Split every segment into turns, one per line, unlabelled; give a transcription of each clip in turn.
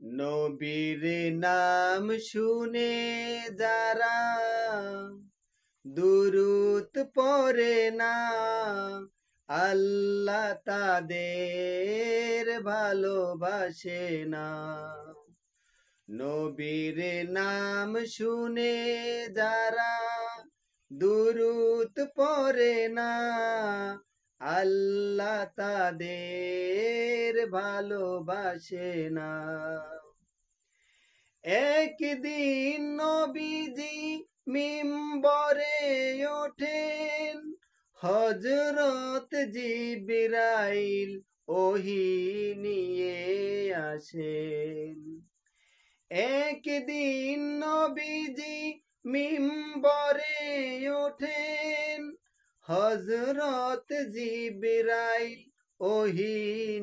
নবীর নাম শুনে যারা দুরূদ পড়ে না, আল্লাহ তাদের ভালোবাসে না। নবীর নাম শুনে যারা দুরূদ পড়ে না, আল্লাহ তাদের ভালোবাসে না। একদিন নবীজি মিম্বরে ওঠেন, হযরত জিবরাইল ওহী নিয়ে আসেন। একদিন নবীজি মিম্বরে ওঠেন, হযরত জিবরাইল ওহী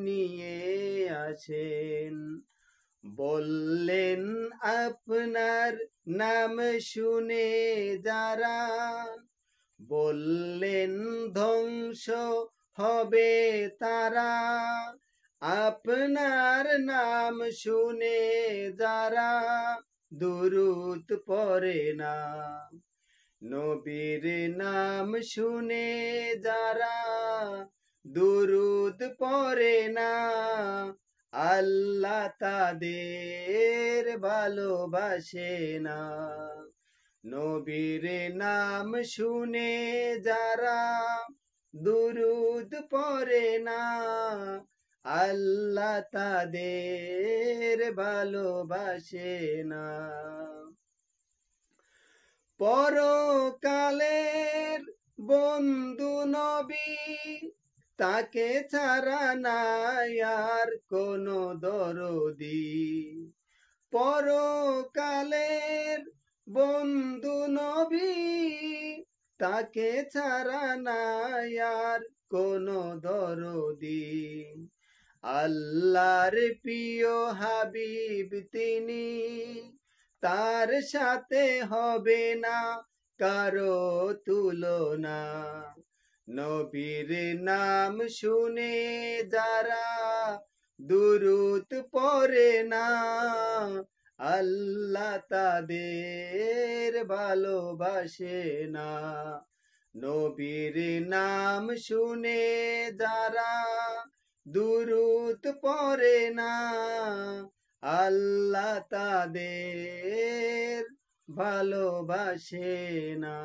নিয়ে আসেন। বললেন আপনার নাম শুনে যারা, বললেন ধ্বংস হবে তারা। আপনার নাম শুনে যারা দুরূদ পড়ে না, নবীর নাম শুনে যারা দুরূদ পড়ে না, আল্লাহ তাদের ভালোবাসে না। নবীর নাম শুনে যারা দুরূদ পড়ে না, আল্লাহ তাদের ভালোবাসে না। পরকালের বন্ধু নবী, তাকে ছাড়া নাই আর কোনো দরদি। পরকালের বন্ধু নবী, তাকে ছাড়া নাই আর কোনো দরদি। আল্লাহর প্রিয় হাবিব তিনি, তার সাথে হবে না কারো তুলনা। নবীর নাম শুনে যারা দুরূদ পড়ে না, আল্লাহ তাদের ভালোবাসে না। নবীর নাম শুনে যারা দুরূদ পড়ে না, আল্লাহ তাদের ভালোবাসে না।